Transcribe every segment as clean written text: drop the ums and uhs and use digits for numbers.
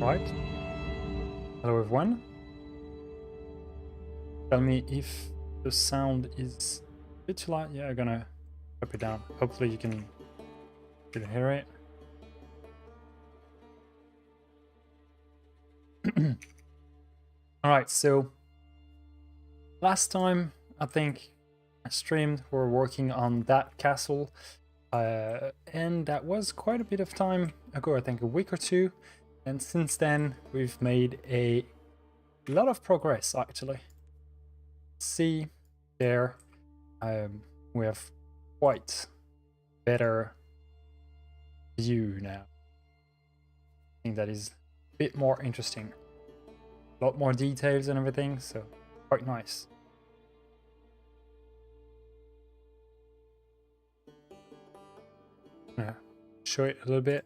Right. Hello everyone. Tell me if the sound is a bit too loud. Yeah, I'm gonna up it down. Hopefully you can hear it. Alright, so last time I think I streamed, we're working on that castle. And that was quite a bit of time ago, I think a week or two. And since then we've made a lot of progress actually. See there, we have quite better view now. I think that is a bit more interesting. A lot more details and everything, so quite nice. Yeah, show it a little bit.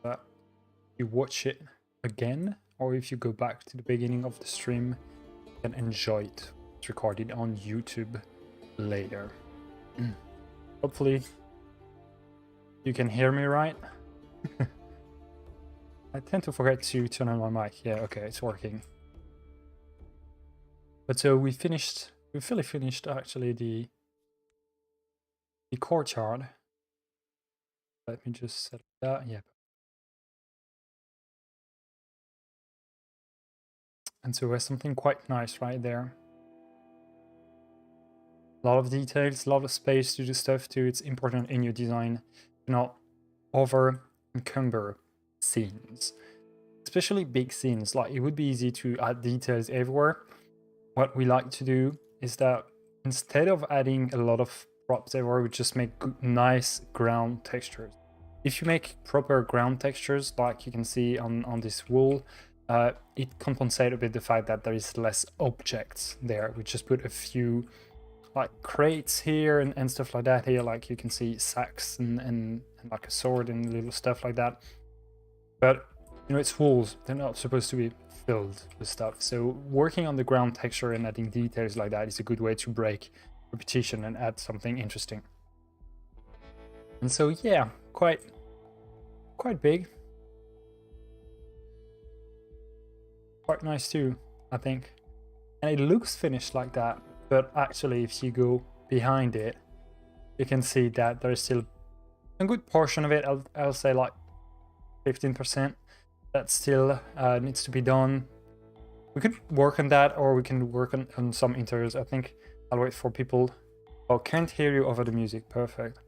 But you watch it again, or if you go back to the beginning of the stream, you can enjoy it. It's recorded on YouTube later. Hopefully you can hear me right. I tend to forget to turn on my mic. Yeah, okay, it's working. But so we fully finished actually the courtyard. Let me just set that, yeah. And so there's something quite nice right there. A lot of details, a lot of space to do stuff too. It's important in your design to not over encumber scenes, especially big scenes. Like it would be easy to add details everywhere. What we like to do is that instead of adding a lot of props everywhere, we just make nice ground textures. If you make proper ground textures, like you can see on this wall, it compensates a bit the fact that there is less objects there. We just put a few like crates here and stuff like that here, like you can see sacks and like a sword and little stuff like that. But you know, it's walls, they're not supposed to be filled with stuff. So working on the ground texture and adding details like that is a good way to break repetition and add something interesting. And so yeah, quite big. Quite nice too, I think. And it looks finished like that, but actually if you go behind it, you can see that there's still a good portion of it, I'll say like 15%, that still needs to be done. We could work on that, or we can work on some interiors. I think I'll wait for people. Oh, can't hear you over the music. Perfect.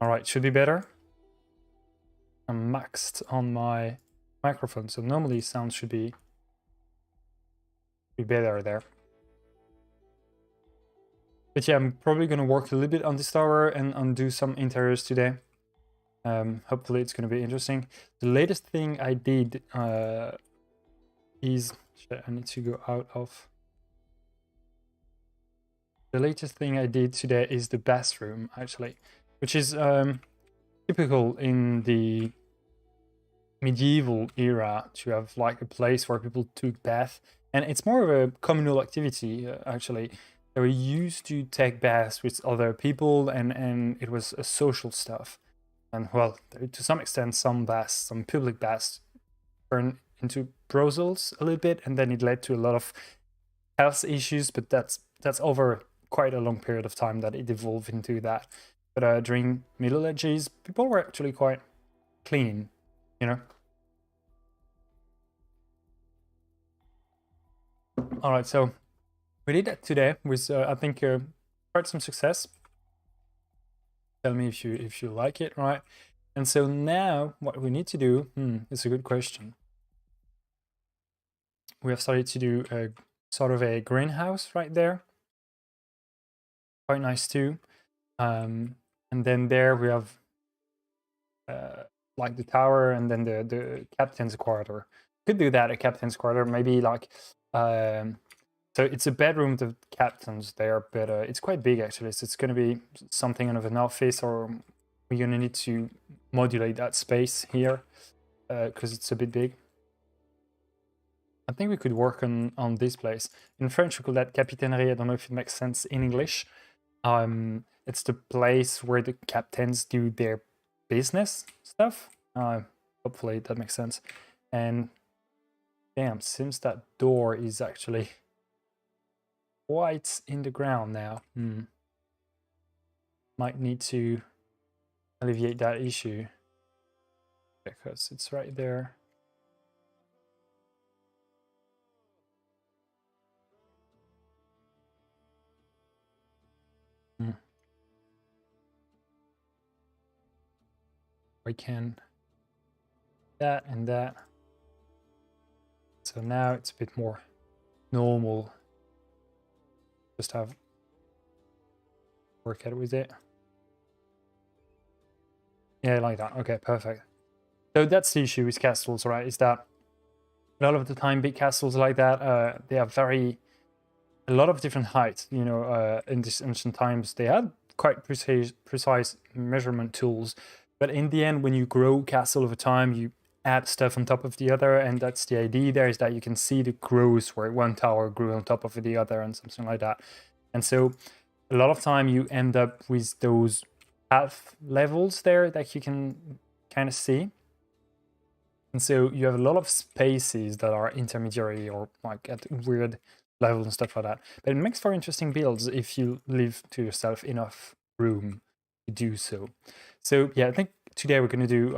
All right, should be better. I'm maxed on my microphone, so normally sound should be better there. But yeah, I'm probably gonna work a little bit on this tower and undo some interiors today. Hopefully it's gonna be interesting. The latest thing I did is I need to go out of. The latest thing I did today is the bathroom, actually, which is typical in the medieval era to have like a place where people took bath, and it's more of a communal activity actually. They were used to take baths with other people, and it was a social stuff. And well, to some extent, some baths, some public baths, turned into brothels a little bit, and then it led to a lot of health issues. But that's over quite a long period of time that it evolved into that. But during Middle Ages, people were actually quite clean, you know. All right, so we did that today with I think quite some success. Tell me if you like it, right? And so now what we need to do, it's a good question. We have started to do a sort of a greenhouse right there. Quite nice too. And then there we have like the tower, and then the captain's quarter. Could do that, a captain's quarter, maybe like so it's a bedroom to captains there, but it's quite big actually, so it's going to be something of an office, or we're going to need to modulate that space here because it's a bit big. I think we could work on this place. In French we call that capitainerie. I don't know if it makes sense in English. It's the place where the captains do their business stuff. Hopefully that makes sense. And damn, since that door is actually quite in the ground now, might need to alleviate that issue because it's right there. I can that and that. So now it's a bit more normal. Just have work out with it. Yeah, like that. Okay, perfect. So that's the issue with castles, right? Is that a lot of the time big castles like that, they have a lot of different heights. You know, in these ancient times, they had quite precise measurement tools. But in the end, when you grow castle over time, you add stuff on top of the other, and that's the idea there, is that you can see the growth where one tower grew on top of the other and something like that. And so a lot of time you end up with those half levels there that you can kind of see. And so you have a lot of spaces that are intermediary or like at weird levels and stuff like that. But it makes for interesting builds if you leave to yourself enough room to do so. So yeah, I think today we're going to do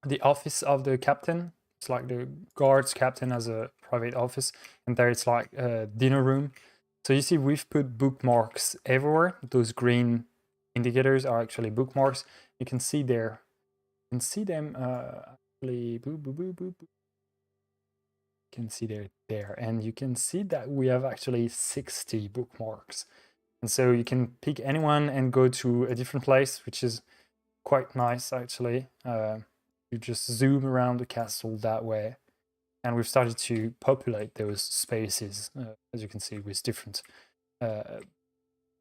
the office of the captain. It's like the guards captain has a private office, and there it's like a dinner room. So you see we've put bookmarks everywhere. Those green indicators are actually bookmarks. You can see there. You can see them actually you can see there, and you can see that we have actually 60 bookmarks. And so you can pick anyone and go to a different place, which is quite nice actually. You just zoom around the castle that way, and we've started to populate those spaces, as you can see, with different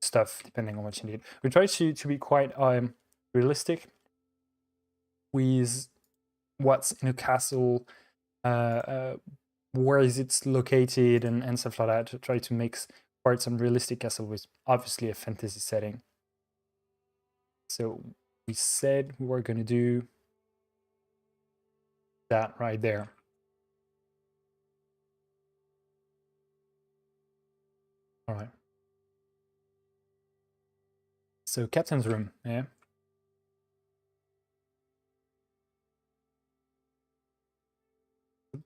stuff depending on what you need. We try to be quite realistic with what's in a castle, where is it located, and stuff like that, to try to mix quite some realistic castle with obviously a fantasy setting. So we said we were going to do that right there. All right. So captain's room, yeah.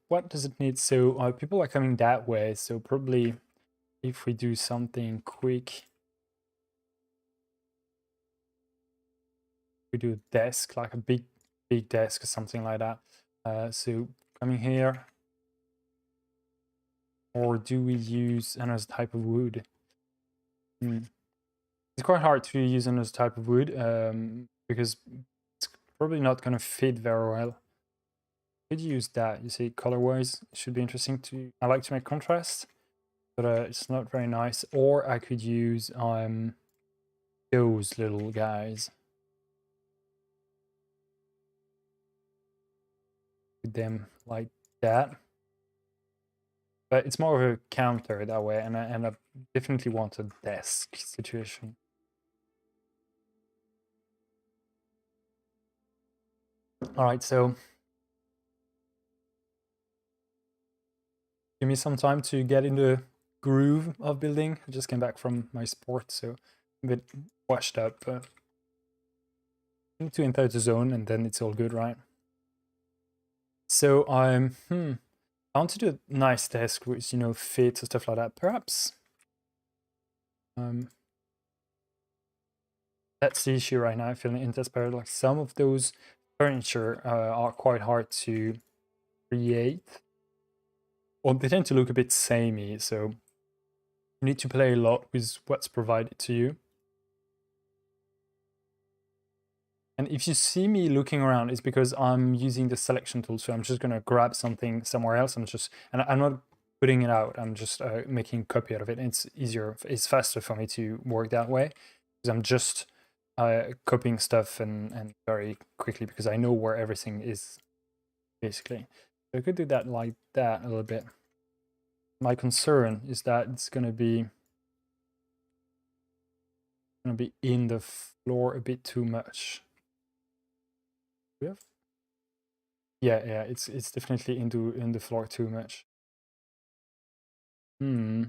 What does it need? So people are coming that way, so probably if we do something quick, we do a desk, like a big desk or something like that. So coming here, or do we use another type of wood? It's quite hard to use another type of wood because it's probably not going to fit very well. Could use that. You see, color-wise, it should be interesting to. I like to make contrast, but it's not very nice. Or I could use those little guys. With them like that. But it's more of a counter that way, and I definitely want a desk situation. All right, so give me some time to get in the groove of building. I just came back from my sport, so I'm a bit washed up. I need to enter the zone, and then it's all good, right? So I want to do a nice desk which, you know, fits and stuff like that. Perhaps that's the issue right now. I feel in TaleSpire, like some of those furniture are quite hard to create, or they tend to look a bit samey. So you need to play a lot with what's provided to you. And if you see me looking around, it's because I'm using the selection tool. So I'm just going to grab something somewhere else and I'm not putting it out. I'm just making a copy out of it. And it's easier, it's faster for me to work that way because I'm just copying stuff and very quickly because I know where everything is, basically. So I could do that like that a little bit. My concern is that it's going to be in the floor a bit too much. We have... Yeah, it's definitely in the floor too much. Hmm.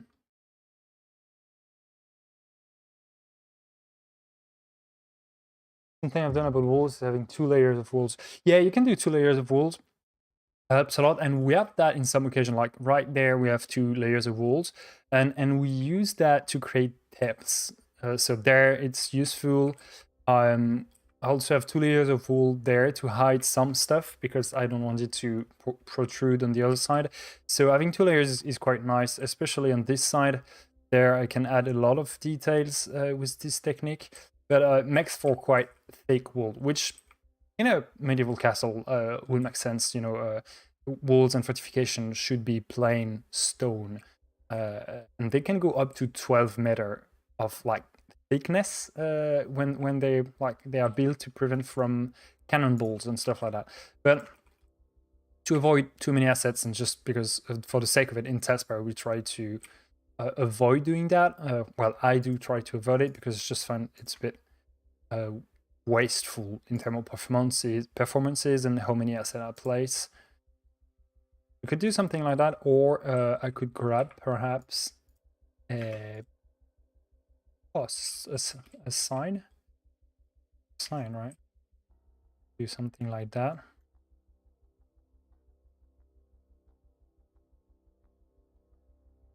Something I've done about walls is having 2 layers of walls. Yeah, you can do 2 layers of walls. Helps a lot, and we have that in some occasion. Like right there, we have 2 layers of walls, and we use that to create depths. So there, it's useful. I also have 2 layers of wool there to hide some stuff because I don't want it to protrude on the other side. So having 2 layers is quite nice, especially on this side. There, I can add a lot of details with this technique, but it makes for quite thick wool, which in a medieval castle will make sense. Walls and fortification should be plain stone, and they can go up to 12 meter of like thickness when they are built to prevent from cannonballs and stuff like that. But to avoid too many assets, and just because for the sake of it in TaleSpire we try to avoid doing that. Well, I do try to avoid it because it's just fun. It's a bit wasteful in terms of performances and how many assets I place. We could do something like that, or I could grab perhaps a sign, right? Do something like that.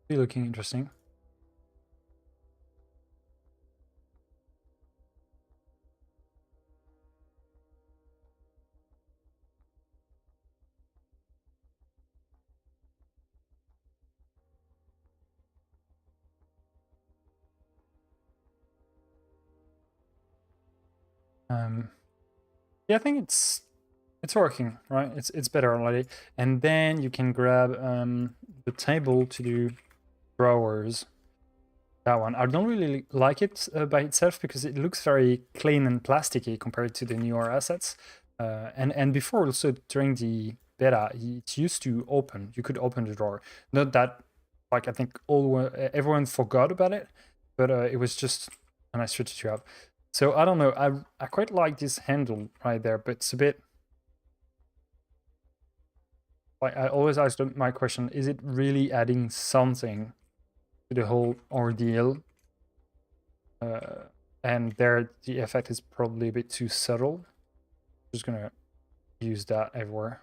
Be looking interesting. Yeah, I think it's working, right? It's better already. And then you can grab the table to do drawers. That one. I don't really like it by itself because it looks very clean and plasticky compared to the newer assets. And before, also during the beta, it used to open. You could open the drawer. Not that, like, I think everyone forgot about it, but it was just a nice feature to have. So I don't know. I quite like this handle right there, but it's a bit like I always ask my question: is it really adding something to the whole ordeal? And there, the effect is probably a bit too subtle. Just gonna use that everywhere.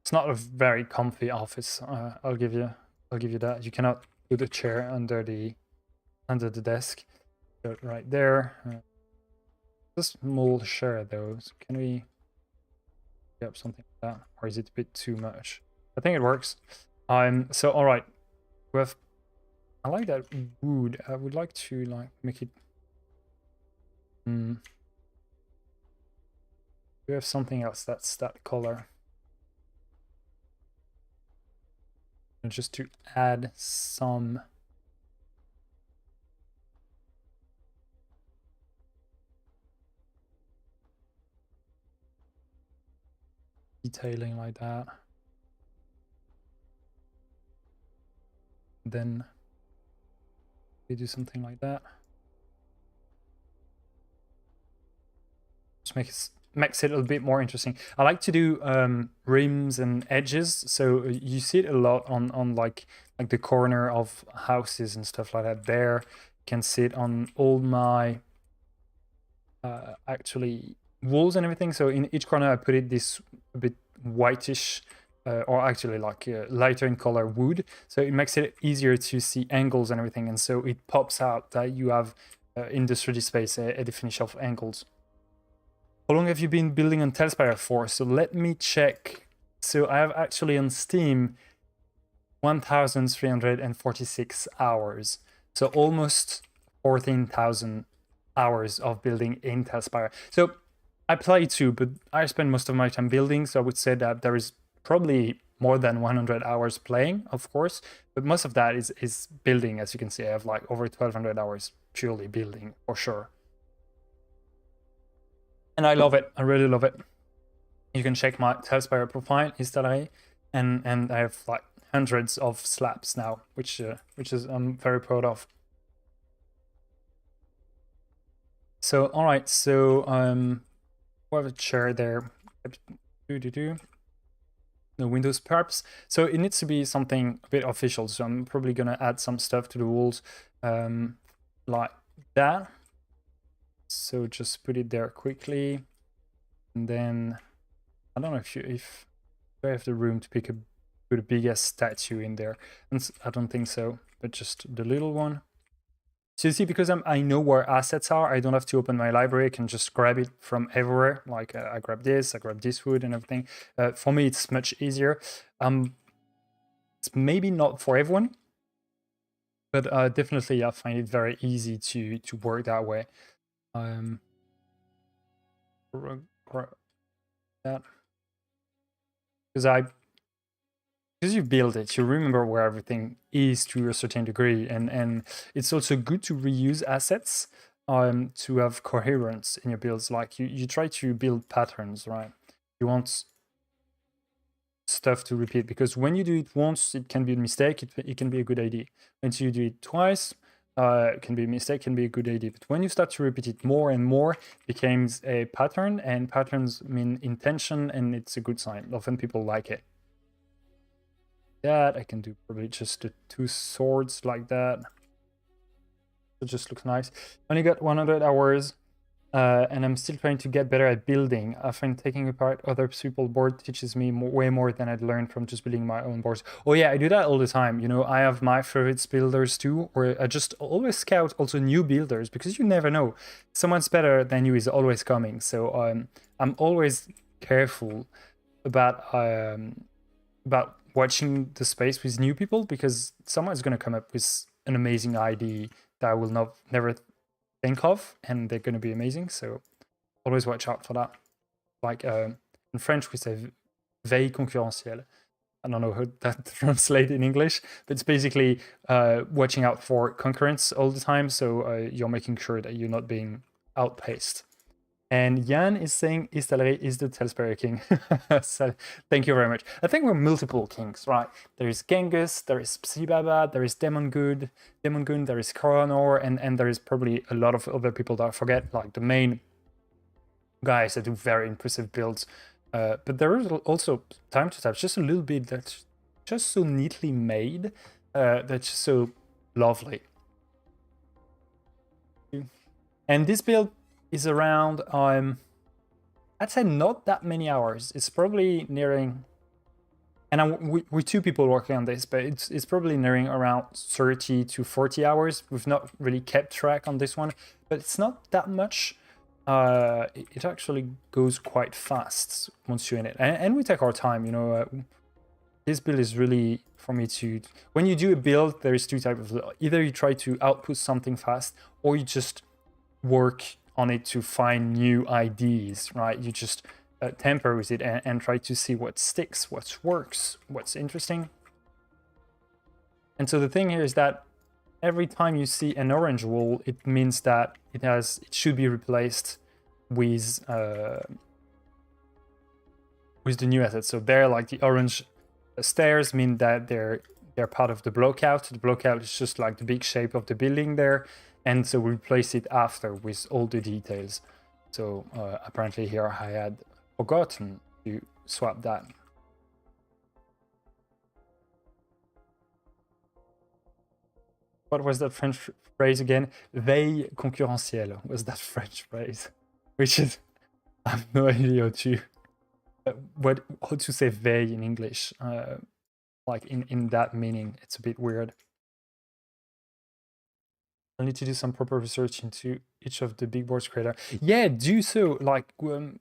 It's not a very comfy office. I'll give you that. You cannot put a chair under the desk. So right there. This small share though. So can we get something like that, or is it a bit too much? I think it works. So all right. We have. I like that wood. I would like to make it. We have something else that's that color. And just to add some detailing like that. Then we do something like that. Just makes it a little bit more interesting. I like to do rims and edges, so you see it a lot on like the corner of houses and stuff like that. There you can see it on all my actually walls and everything. So in each corner I put it this a bit whitish or actually like lighter in color wood, so it makes it easier to see angles and everything, and so it pops out that you have in the 3D space a definition of angles. How long have you been building on TaleSpire for? So let me check. So I have actually on Steam 1,346 hours. So almost 14,000 hours of building in TaleSpire. So I play too, but I spend most of my time building. So I would say that there is probably more than 100 hours playing, of course, but most of that is building. As you can see, I have like over 1,200 hours purely building for sure. And I love it. I really love it. You can check my TaleSpire profile, Istallri, and I have like hundreds of slabs now, which is I'm very proud of. So, all right, so we have a chair there. The Windows perps. So it needs to be something a bit official. So I'm probably gonna add some stuff to the walls, like that. So just put it there quickly, and then I don't know if I have the room to put a biggest statue in there. And I don't think so, but just the little one. So you see, because I know where assets are, I don't have to open my library. I can just grab it from everywhere. Like I grab this wood and everything. For me, it's much easier. It's maybe not for everyone, but definitely I find it very easy to work that way. That because you build it, you remember where everything is to a certain degree, and it's also good to reuse assets to have coherence in your builds. Like you try to build patterns, right? You want stuff to repeat, because when you do it once, it can be a mistake, it can be a good idea. When you do it twice, it can be a mistake, can be a good idea. But when you start to repeat it more and more, it becomes a pattern, and patterns mean intention, and it's a good sign. Often people like it. That I can do probably just the 2 swords like that. It just looks nice. Only got 100 hours, and I'm still trying to get better at building. I find taking apart other people's board teaches me way more than I'd learned from just building my own boards. Oh yeah, I do that all the time. You know, I have my favorites builders too, or I just always scout also new builders, because you never know. Someone's better than you is always coming. So I'm always careful about watching the space with new people, because someone's going to come up with an amazing idea that I will never think of, and they're going to be amazing. So always watch out for that. Like in French, we say veille concurrentielle. I don't know how that translates in English, but it's basically watching out for concurrence all the time. So you're making sure that you're not being outpaced. And Jan is saying Istallri is the TaleSpire king. So thank you very much. I think we're multiple kings, right? There is Genghis, there is Psibaba, there is Demongun, there is Koronor, and there is probably a lot of other people that I forget, like the main guys that do very impressive builds. But there is also time to time just a little bit that's just so neatly made, that's just so lovely. And this build is around I'd say not that many hours. It's probably nearing, and we're 2 people working on this, but it's probably nearing around 30 to 40 hours. We've not really kept track on this one, but it's not that much. It actually goes quite fast once you're in it, and we take our time. You know, this build is really for me to. When you do a build, there is 2 types of. Either you try to output something fast, or you just work on it to find new ideas, right? You just tamper with it and try to see what sticks, what works, what's interesting. And so the thing here is that every time you see an orange wall, it means that it should be replaced with the new assets. So there, like the orange stairs mean that they're part of the blockout. The blockout is just like the big shape of the building there. And so we replace it after with all the details. So apparently here I had forgotten to swap that. What was that French phrase again? Veille concurrentielle was that French phrase, which is, I have no idea how to say veille in English. Like in that meaning, it's a bit weird. I need to do some proper research into each of the big boards creator. Yeah, do so. Like you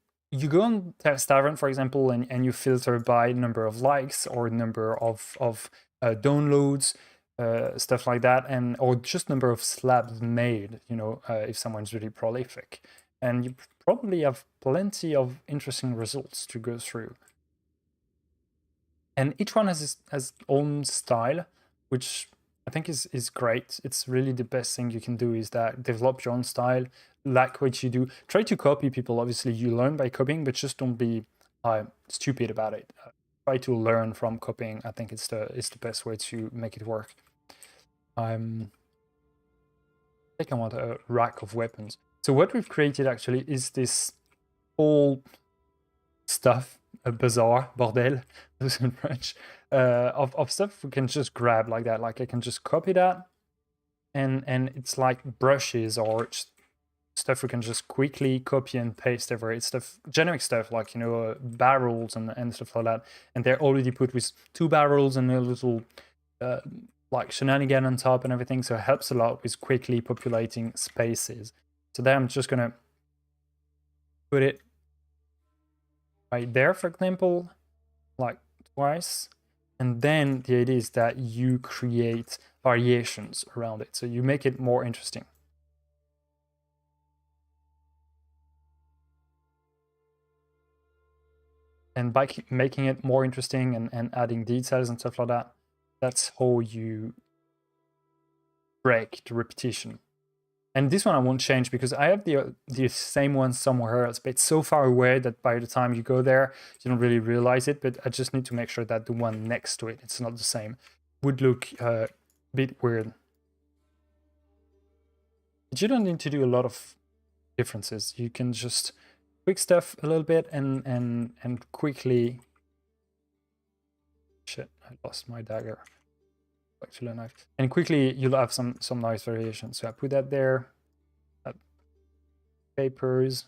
go on Tavern, for example, and you filter by number of likes or number of downloads, stuff like that, and or just number of slabs made. You know, if someone's really prolific, and you probably have plenty of interesting results to go through. And each one has its own style, which I think is great. It's really the best thing you can do, is that develop your own style, like what you do. Try to copy people. Obviously, you learn by copying, but just don't be stupid about it. Try to learn from copying. I think it's the best way to make it work. I think I want a rack of weapons. So what we've created actually is this whole stuff, a bazaar, bordel, in French, of stuff we can just grab like that. Like I can just copy that, and it's like brushes or stuff we can just quickly copy and paste over. It's stuff, generic stuff like, you know, barrels and stuff like that. And they're already put with 2 barrels and a little like shenanigan on top and everything. So it helps a lot with quickly populating spaces. So there I'm just gonna put it right there, for example, like twice. And then the idea is that you create variations around it. So you make it more interesting. And by making it more interesting and adding details and stuff like that, that's how you break the repetition. And this one I won't change because I have the same one somewhere else, but it's so far away that by the time you go there, you don't really realize it. But I just need to make sure that the one next to it, it's not the same. Would look a bit weird. But you don't need to do a lot of differences. You can just quick stuff a little bit and quickly. Shit, I lost my dagger. Actually, a knife. And quickly you'll have some nice variations. So I put that there. Papers.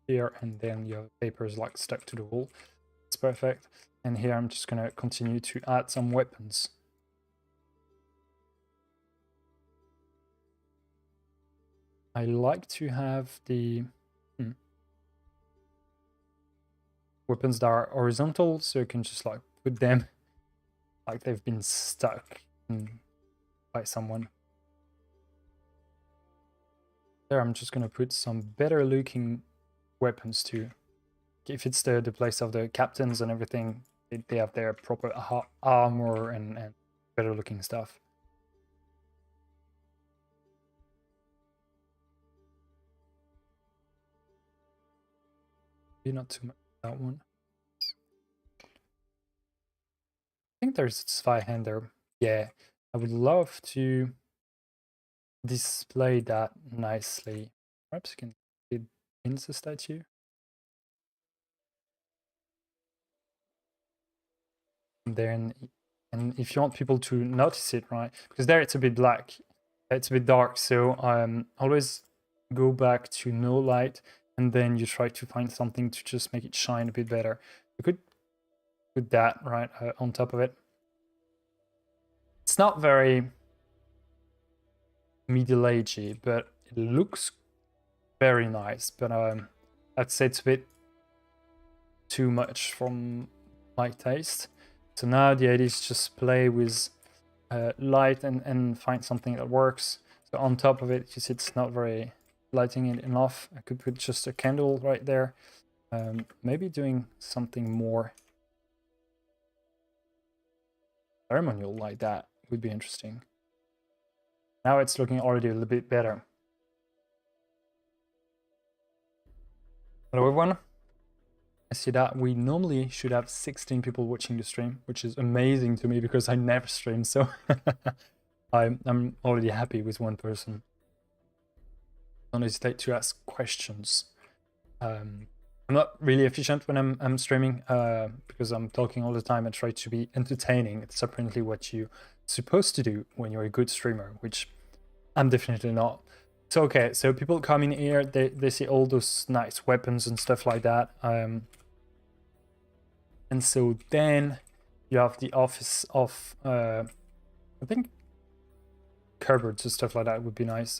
Here, and then you have papers like stuck to the wall. It's perfect. And here I'm just gonna continue to add some weapons. I like to have the weapons that are horizontal, so you can just like put them like they've been stuck by someone. There, I'm just gonna put some better looking weapons too. If it's the place of the captains and everything, they have their proper armor and better looking stuff. Maybe not too much that one. I think there's Zweihander. Yeah, I would love to display that nicely. Perhaps you can pins the statue. And then, and if you want people to notice it, right? Because there it's a bit black, it's a bit dark. So always go back to no light, and then you try to find something to just make it shine a bit better. You could put that right on top of it. It's not very middle-agey, but it looks very nice. But I'd say it's a bit too much from my taste. So now the idea is just play with light and find something that works. So on top of it, you see it's not very lighting it enough. I could put just a candle right there. Maybe doing something more ceremonial like that would be interesting. Now it's looking already a little bit better. Hello everyone. I see that we normally should have 16 people watching the stream, which is amazing to me because I never stream, so I'm already happy with one person. Don't hesitate to ask questions. I'm not really efficient when I'm streaming because I'm talking all the time and try to be entertaining. It's apparently what you're supposed to do when you're a good streamer, which I'm definitely not. So okay, so people come in here, they see all those nice weapons and stuff like that. And so then you have the office of, I think cupboards and stuff like that would be nice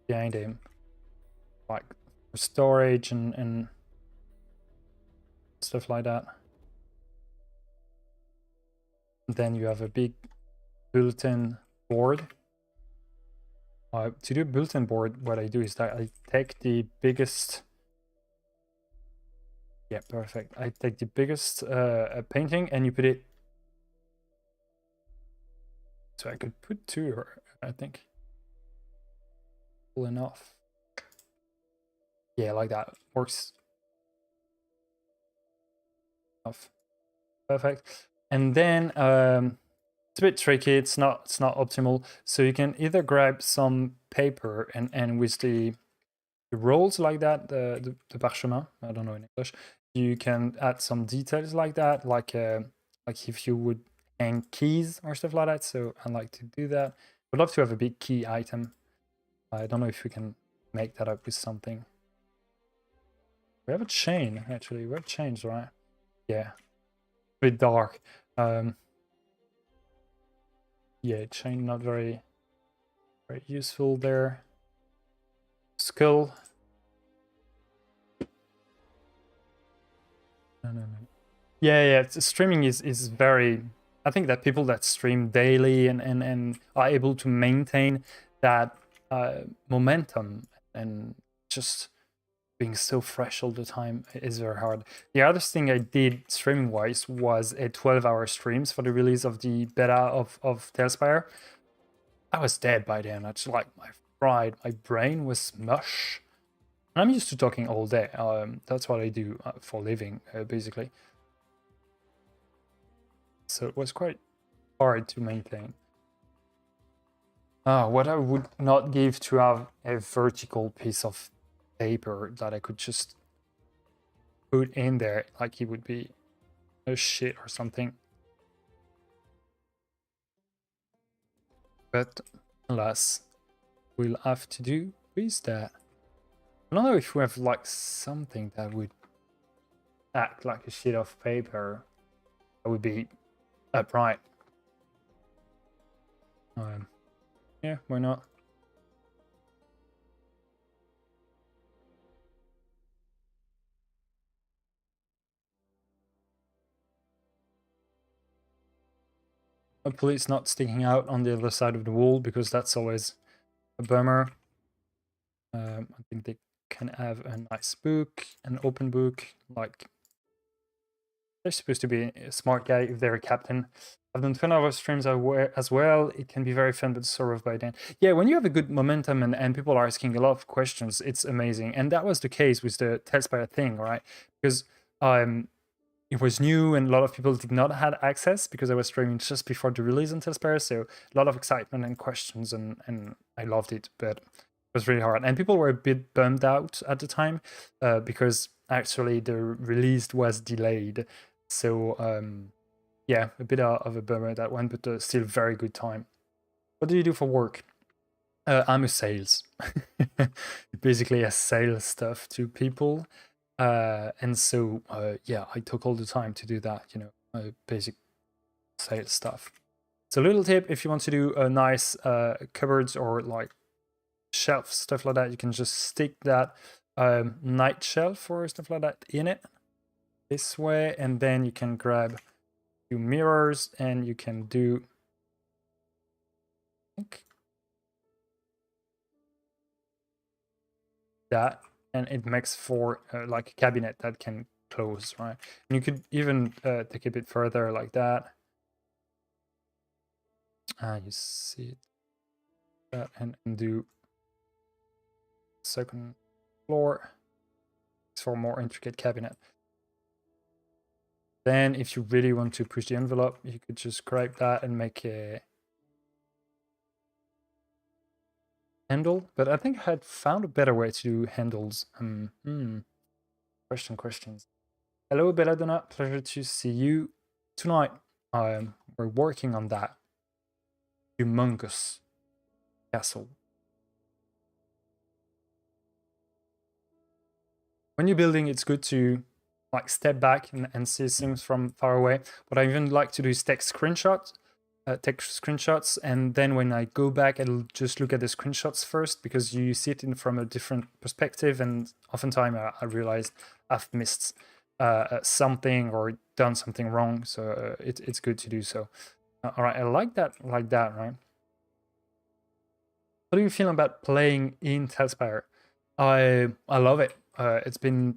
behind him. Like for storage and stuff like that. And then you have a big bulletin board. To do a bulletin board, what I do is that I take the biggest... Yeah, perfect. I take the biggest painting and you put it... So I could put 2, I think. Cool enough. Yeah, like that. Works. Enough. Perfect. And then it's a bit tricky. It's not optimal. So you can either grab some paper and with the rolls like that, the parchemin, I don't know in English, you can add some details like that, like if you would hang keys or stuff like that. So I like to do that. I'd love to have a big key item. I don't know if we can make that up with something. We have a chain, actually. We have chains, right? Yeah. A bit dark. Yeah, chain not very useful there. Skull. No. Yeah. Streaming is very. I think that people that stream daily and are able to maintain that momentum and just being so fresh all the time is very hard. The other thing I did streaming wise was a 12-hour streams for the release of the beta of TaleSpire. I was dead by then. It's like my brain was mush. I'm used to talking all day. That's what I do for a living, basically. So it was quite hard to maintain. What I would not give to have a vertical piece of paper that I could just put in there, like it would be a shit or something. But alas, we'll have to do with that. I don't know if we have like something that would act like a sheet of paper that would be upright. Yeah, why not? Hopefully it's not sticking out on the other side of the wall, because that's always a bummer. I think they can have a nice book, an open book, like they're supposed to be a smart guy if they're a captain. I've done 20-hour streams as well. It can be very fun, but sort of by then. Yeah, when you have a good momentum and people are asking a lot of questions, it's amazing. And that was the case with the TaleSpire thing, right? Because it was new and a lot of people did not have access because I was streaming just before the release on TaleSpire. So a lot of excitement and questions, and I loved it, but it was really hard. And people were a bit bummed out at the time because actually the release was delayed. So yeah, a bit of a bummer that one, but still very good time. What do you do for work? I'm a sales. Basically, I sell stuff to people. And so, yeah, I took all the time to do that, basic sales stuff. So, little tip, if you want to do a nice cupboards or like shelf, stuff like that, you can just stick that night shelf or stuff like that in it this way, and then you can grab your mirrors and you can do, I think, that, and it makes for like a cabinet that can close, right? And you could even take a bit further like that. You see that, and do second floor for more intricate cabinet. Then if you really want to push the envelope, you could just grab that and make a handle. But I think I had found a better way to do handles. Questions. Hello, Belladonna. Pleasure to see you tonight. We're working on that humongous castle. When you're building, it's good to like step back and see things from far away. What I even like to do is take screenshots, and then when I go back, I'll just look at the screenshots first, because you see it from a different perspective, and oftentimes I realize I've missed something or done something wrong. So it's good to do so. All right, I like that, right? How do you feel about playing in TaleSpire? I love it. It's been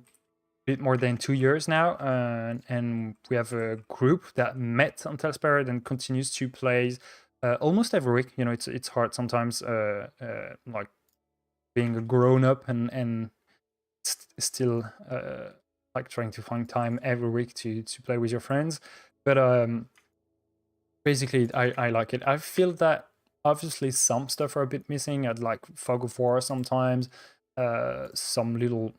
a bit more than 2 years now, and we have a group that met on TaleSpire and continues to play almost every week. It's hard sometimes, like being a grown up and still like trying to find time every week to play with your friends. But basically, I like it. I feel that obviously some stuff are a bit missing at like Fog of War sometimes. Some little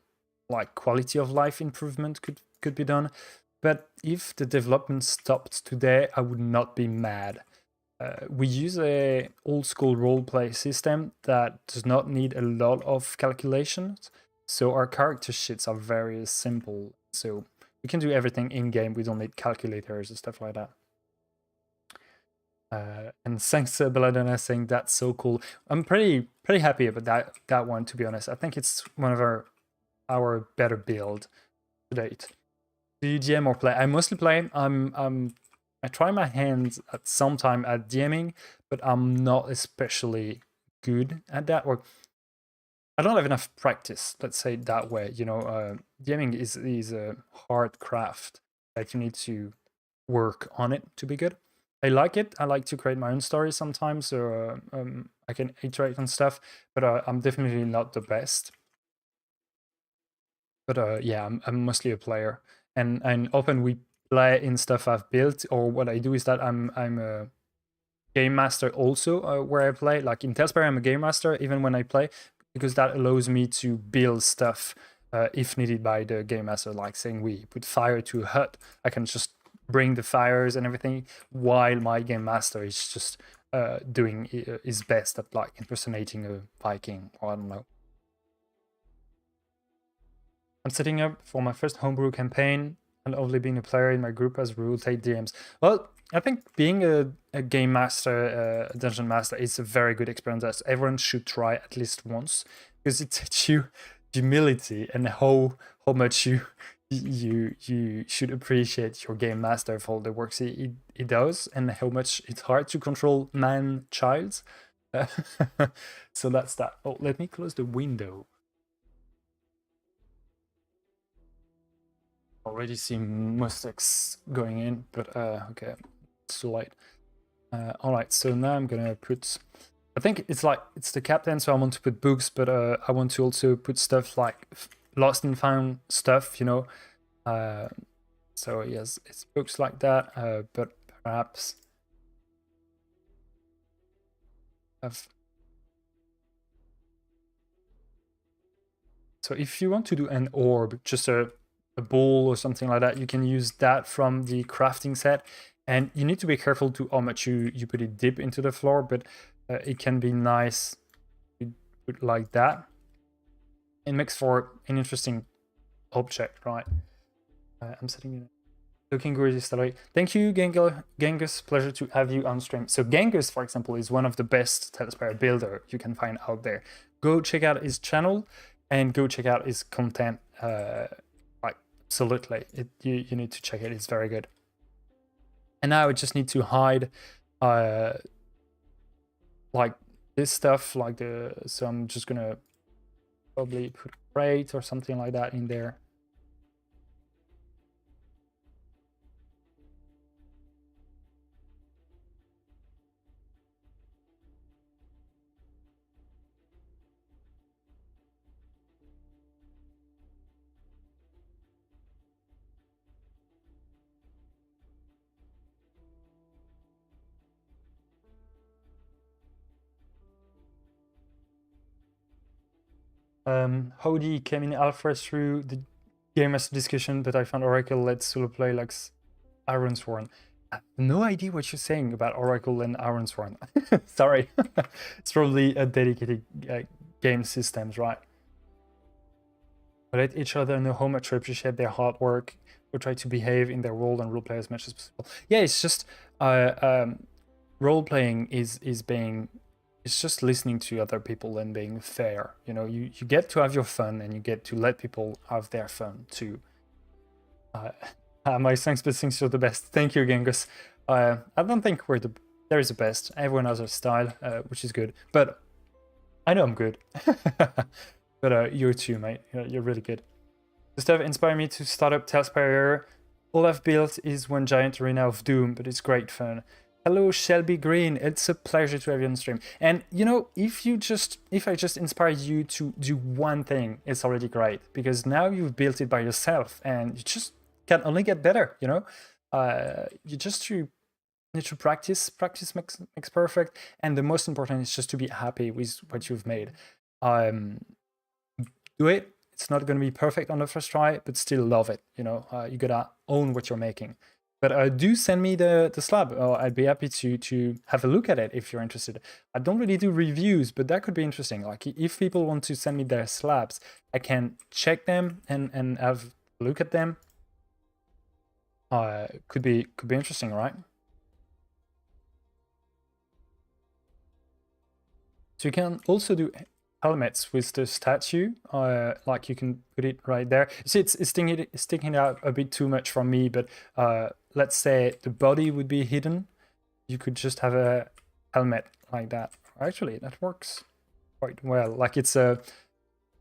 like quality of life improvement could be done. But if the development stopped today, I would not be mad. We use a old school roleplay system that does not need a lot of calculations. So our character sheets are very simple. So we can do everything in game. We don't need calculators and stuff like that. And thanks to Belladonna saying that's so cool. I'm pretty happy about that one, to be honest. I think it's one of our better build to date. Do you DM or play? I mostly play. I try my hands at some time at DMing, but I'm not especially good at that. Or I don't have enough practice. Let's say it that way. You know, DMing is a hard craft that you need to work on it to be good. I like it. I like to create my own stories sometimes, so I can iterate on stuff. But I'm definitely not the best. But yeah, I'm mostly a player, and often we play in stuff I've built. Or what I do is that I'm a game master also where I play. Like in TaleSpire, I'm a game master even when I play, because that allows me to build stuff if needed by the game master. Like saying we put fire to a hut, I can just bring the fires and everything while my game master is just doing his best at like impersonating a Viking, or I don't know. I'm setting up for my first homebrew campaign and only being a player in my group as rotate DMs. Well, I think being a game master, a dungeon master, is a very good experience that everyone should try at least once, because it teaches you humility and how much you should appreciate your game master for all the work he does, and how much it's hard to control man-child. So that's that. Oh, let me close the window. Already see mustaches going in, but okay, it's too late. All right, so now I'm gonna put. I think it's the captain, so I want to put books, but I want to also put stuff like lost and found stuff, you know. So yes, it's books like that, but perhaps have. So if you want to do an orb, just a bowl or something like that, you can use that from the crafting set. And you need to be careful to how much you put it deep into the floor, but it can be nice to put like that. It makes for an interesting object, right? I'm setting it. Looking good, Istallri. Thank you, Genghis. Pleasure to have you on stream. So Genghis, for example, is one of the best TaleSpire builder you can find out there. Go check out his channel and go check out his content. Like absolutely, you need to check it. It's very good. And now I just need to hide, like this stuff, like the. So I'm just gonna probably put a crate or something like that in there. Howdy came in alpha through the game master discussion, but I found Oracle let solo play like Ironsworn. I have no idea what you're saying about Oracle and Ironsworn. Sorry. It's probably a dedicated game systems, right? But let each other know how much we appreciate their hard work. We try to behave in their role and role play as much as possible. Yeah, it's just role playing is being, it's just listening to other people and being fair. You know, you get to have your fun and you get to let people have their fun too. My thanks, but thanks you're the best. Thank you, Genghis. I don't think there is the best. Everyone has a style, which is good. But I know I'm good. But you're too, mate. You're really good. The stuff inspired me to start up TaleSpire. All I've built is one giant arena of doom, but it's great fun. Hello, Shelby Green. It's a pleasure to have you on stream. And you know, if I just inspired you to do one thing, it's already great, because now you've built it by yourself, and you just can only get better. You know, you just to need to practice. Practice makes perfect. And the most important is just to be happy with what you've made. Do it. It's not going to be perfect on the first try, but still love it. You gotta own what you're making. But do send me the slab. I'd be happy to have a look at it if you're interested. I don't really do reviews, but that could be interesting. Like if people want to send me their slabs, I can check them and have a look at them. Could be interesting, right? So you can also do helmets with the statue. Like you can put it right there. See, it's sticking out a bit too much from me, but let's say the body would be hidden. You could just have a helmet like that. Actually, that works quite well. Like it's a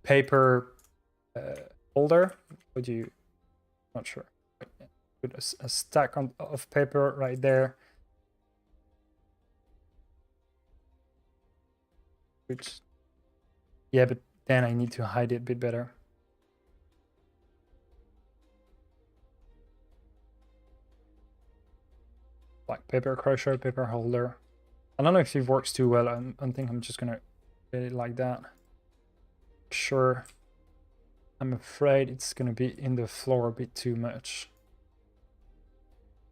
paper holder. Would you? Not sure. Put a stack of paper right there. Which, yeah, but then I need to hide it a bit better. Like paper crusher, paper holder. I don't know if it works too well. I think I'm just gonna get it like that. Sure. I'm afraid it's gonna be in the floor a bit too much.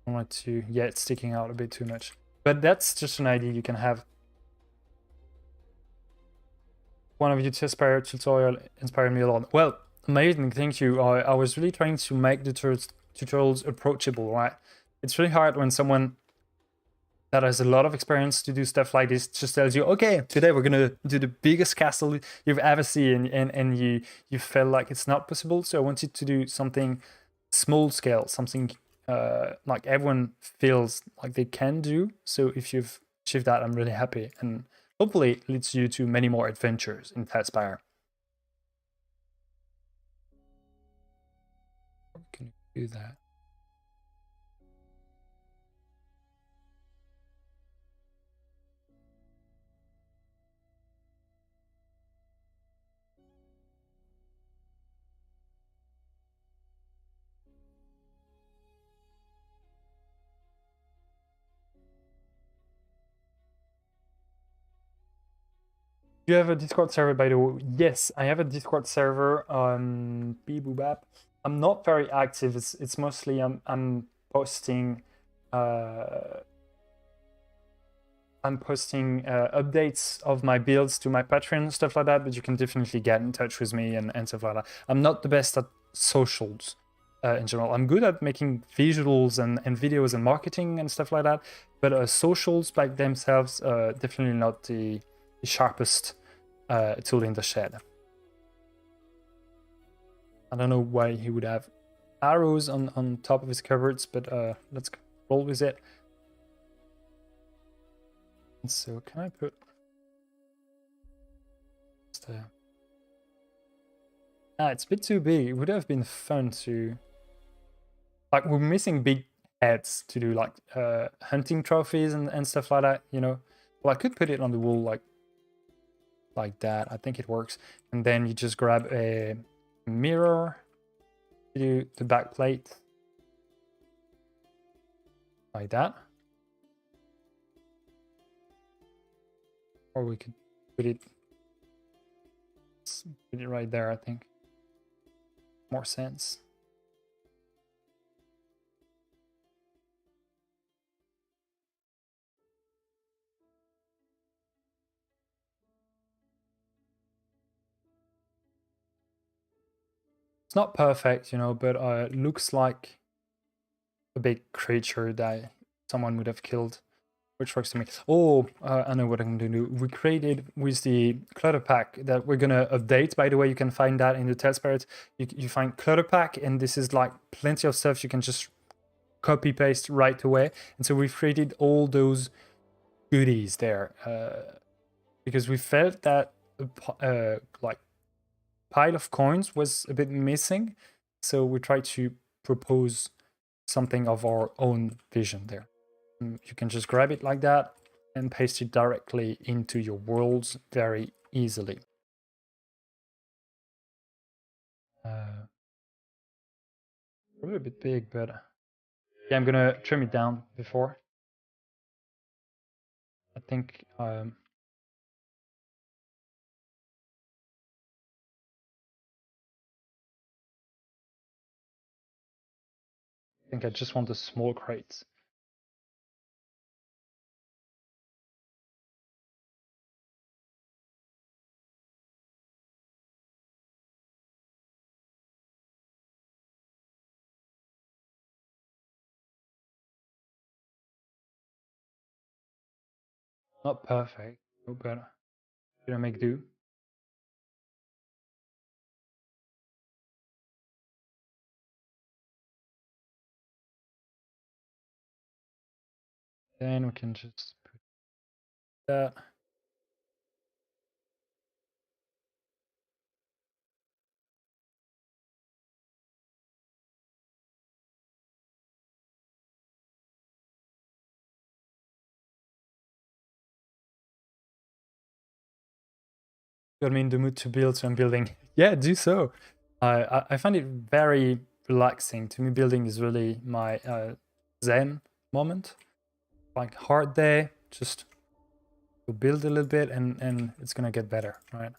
I want to, yeah, it's sticking out a bit too much. But that's just an idea you can have. One of your TaleSpire tutorial inspired me a lot. Well, amazing, thank you. I was really trying to make the tutorials approachable, right? It's really hard when someone that has a lot of experience to do stuff like this just tells you, okay, today we're gonna do the biggest castle you've ever seen, and you felt like it's not possible. So I wanted to do something small scale, something like everyone feels like they can do. So if you've achieved that, I'm really happy, and hopefully it leads you to many more adventures in TaleSpire. How can you do that? You have a Discord server, by the way? Yes, I have a Discord server on Beeboobap. I'm not very active. It's mostly I'm posting updates of my builds to my Patreon, stuff like that. But you can definitely get in touch with me and stuff like that. I'm not the best at socials in general. I'm good at making visuals and videos and marketing and stuff like that. But socials by themselves, definitely not the sharpest tool in the shed. I don't know why he would have arrows on top of his cupboards, but let's roll with it. And so can I put it's a bit too big. It would have been fun to, like, we're missing big heads to do like hunting trophies and stuff like that, you know. Well, I could put it on the wall like that. I think it works. And then you just grab a mirror to do the back plate like that. Or we could put it right there, I think. More sense. It's not perfect, you know, but it looks like a big creature that someone would have killed, which works to me. Oh, I know what I'm going to do. We created with the clutter pack that we're going to update. By the way, you can find that in the TaleSpire. You find clutter pack, and this is like plenty of stuff you can just copy paste right away. And so we've created all those goodies there because we felt that like pile of coins was a bit missing. So we tried to propose something of our own vision there. You can just grab it like that and paste it directly into your worlds very easily. Probably a bit big, but yeah, I'm gonna trim it down before. I think I just want the small crates. Not perfect, but gonna make do. Then we can just put that. Got me in the mood to build, so I'm building. Yeah, do so. I find it very relaxing. To me, building is really my zen moment. Like hard day, just go build a little bit, and it's gonna get better, right?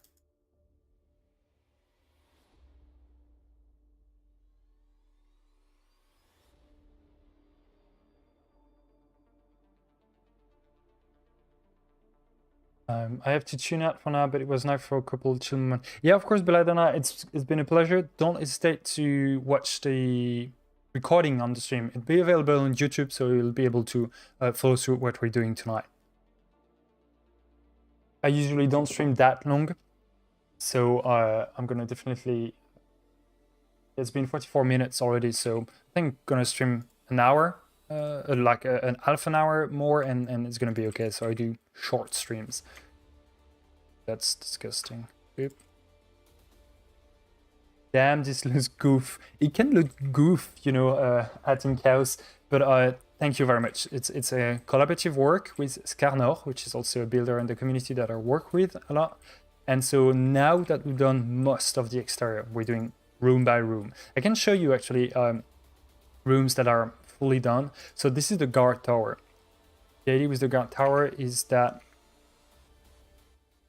I have to tune out for now, but it was nice for a couple of chill moments. Yeah, of course, Beladonna, it's been a pleasure. Don't hesitate to watch the recording on the stream. It'll be available on YouTube, so you'll be able to follow through what we're doing tonight. I usually don't stream that long, so I'm gonna definitely. It's been 44 minutes already, so I think I'm gonna stream an hour, like an half an hour more, and it's gonna be okay. So I do short streams. That's disgusting. Oop. Damn, this looks goof. It can look goof, you know, adding cows, but thank you very much. It's a collaborative work with Skarnor, which is also a builder in the community that I work with a lot. And so now that we've done most of the exterior, we're doing room by room. I can show you actually rooms that are fully done. So this is the guard tower. The idea with the guard tower is that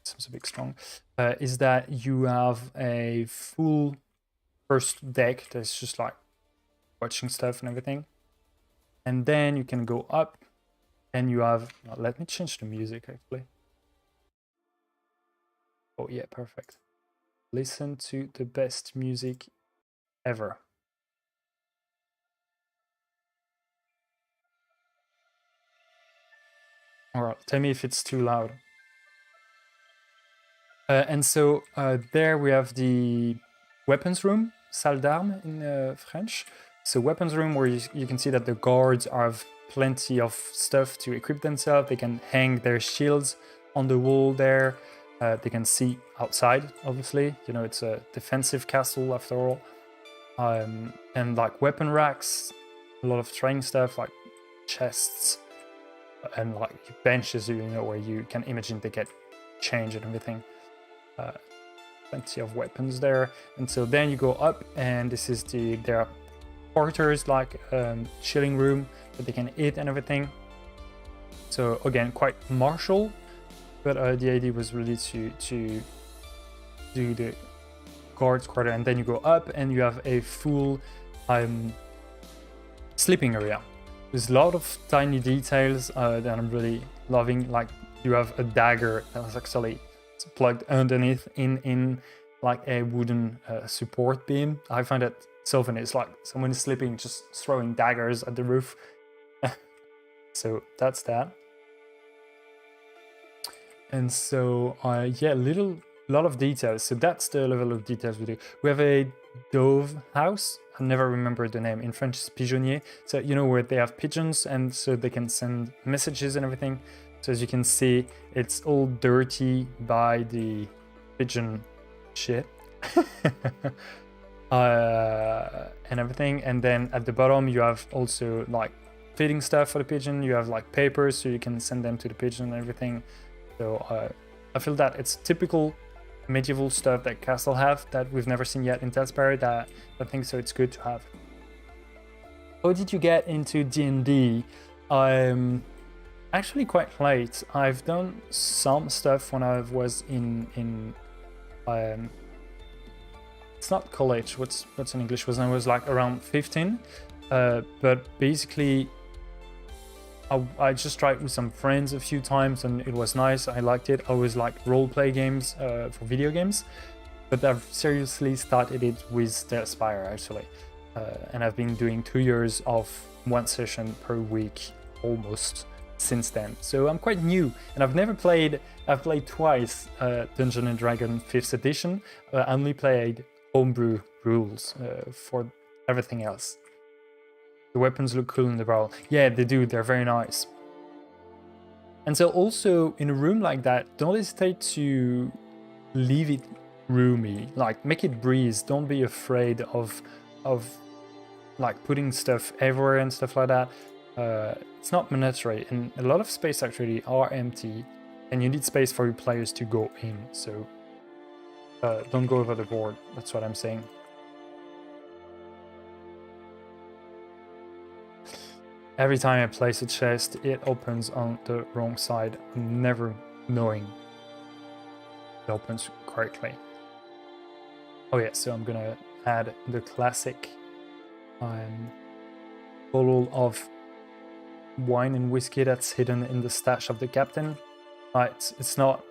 seems a bit strong. Is that you have a full first deck that's just like watching stuff and everything, and then you can go up, and you have. Let me change the music actually. Oh yeah, perfect. Listen to the best music ever. All right, tell me if it's too loud. And so there we have the weapons room, salle d'armes in French. So weapons room where you can see that the guards have plenty of stuff to equip themselves. They can hang their shields on the wall there. They can see outside, obviously. You know, it's a defensive castle after all. And like weapon racks, a lot of training stuff like chests and like benches, you know, where you can imagine they get changed and everything. Plenty of weapons there, and so then you go up, and this is there are quarters like chilling room that they can eat and everything. So again, quite martial, but the idea was really to do the guards quarter, and then you go up and you have a full sleeping area. There's a lot of tiny details that I'm really loving. Like you have a dagger that's actually plugged underneath in like a wooden support beam. I find that so funny. It's like someone is sleeping, just throwing daggers at the roof. So that's that. And so yeah, lot of details. So that's the level of details we do. We have a dove house. I never remember the name. In French, it's pigeonnier. So you know where they have pigeons, and so they can send messages and everything. So as you can see, it's all dirty by the pigeon shit. And everything. And then at the bottom, you have also like feeding stuff for the pigeon. You have like papers, so you can send them to the pigeon and everything. So I feel that it's typical medieval stuff that castle have that we've never seen yet in TaleSpire. That I think so. It's good to have. How did you get into D&D? actually quite late. I've done some stuff when I was in it's not college. What's in English? Was I was like around 15, but basically I just tried with some friends a few times and it was nice. I liked it. I always like role play games for video games, but I've seriously started it with TaleSpire actually, and I've been doing 2 years of 1 session per week almost since then. So I'm quite new, and I've played twice Dungeons and Dragons 5th edition. I only played homebrew rules for everything else. The weapons look cool in the barrel. Yeah, they do. They're very nice. And so also in a room like that, don't hesitate to leave it roomy. Like make it breeze. Don't be afraid of like putting stuff everywhere and stuff like that. It's not mandatory, and a lot of space actually are empty, and you need space for your players to go in. So don't go over the board. That's what I'm saying. Every time I place a chest, it opens on the wrong side, never knowing it opens correctly. Oh yeah, so I'm gonna add the classic bottle of wine and whiskey that's hidden in the stash of the captain. It's not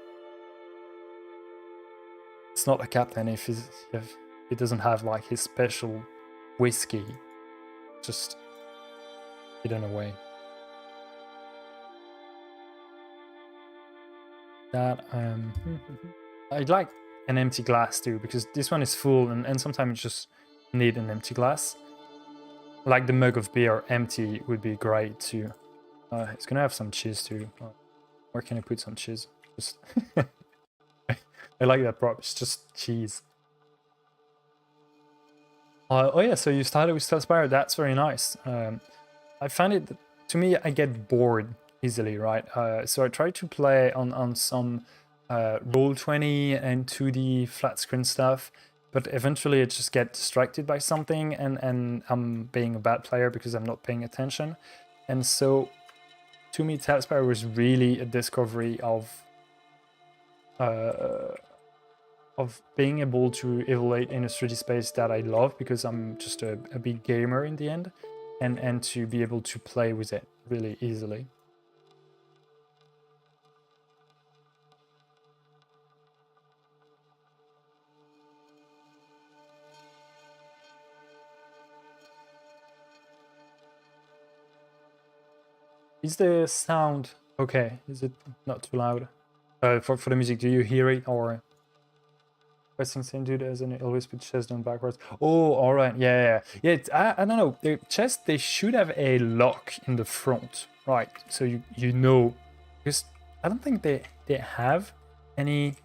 a captain if he doesn't have like his special whiskey, just hidden away. That I'd like an empty glass too, because this one is full and sometimes you just need an empty glass. Like the mug of beer empty would be great too. It's gonna have some cheese too. Where can I put some cheese? Just I like that prop. It's just cheese. Oh yeah, so you started with TaleSpire. That's very nice. I find it, to me, I get bored easily, right? So I try to play on some Roll20 and 2D flat screen stuff, but eventually I just get distracted by something and I'm being a bad player because I'm not paying attention. And so to me, TaleSpire was really a discovery of being able to evaluate in a 3D space that I love, because I'm just a big gamer in the end, and to be able to play with it really easily. Is the sound okay? Is it not too loud? For the music, do you hear it, or pressing same dude as an always put chest down backwards? Oh, all right, yeah. I don't know. The chest, they should have a lock in the front, right? So you know, because I don't think they have any.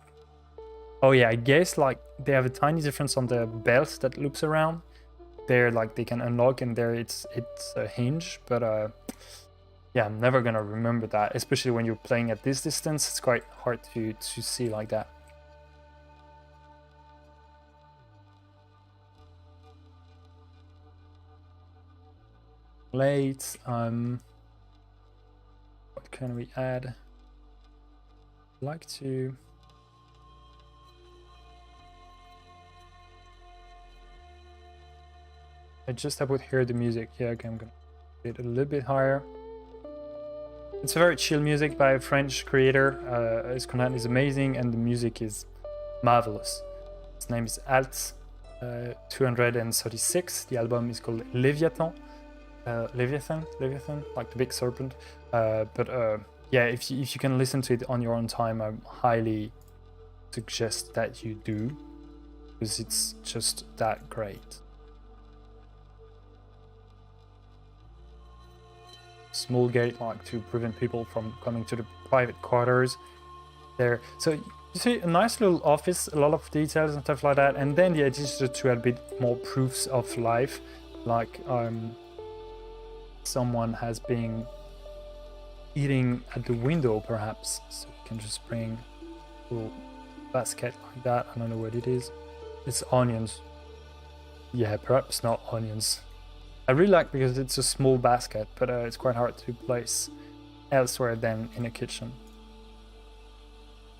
Oh yeah, I guess like they have a tiny difference on the belt that loops around. There, like they can unlock, and there it's a hinge, but yeah, I'm never gonna remember that, especially when you're playing at this distance. It's quite hard to see like that. Late. What can we add? I'd like to. I just about hear the music. Yeah, okay, I'm gonna get it a little bit higher. It's a very chill music by a French creator. His content is amazing and the music is marvelous. His name is Alt 236. The album is called Leviathan. Leviathan, like the big serpent. Yeah, if you can listen to it on your own time, I highly suggest that you do, because it's just that great. Small gate, like to prevent people from coming to the private quarters there. So you see a nice little office, a lot of details and stuff like that, and then the idea is to add a bit more proofs of life, like someone has been eating at the window perhaps, so you can just bring a little basket like that. I don't know what it is. It's onions. Yeah, perhaps not onions. I really like because it's a small basket, but it's quite hard to place. elsewhere than in a kitchen.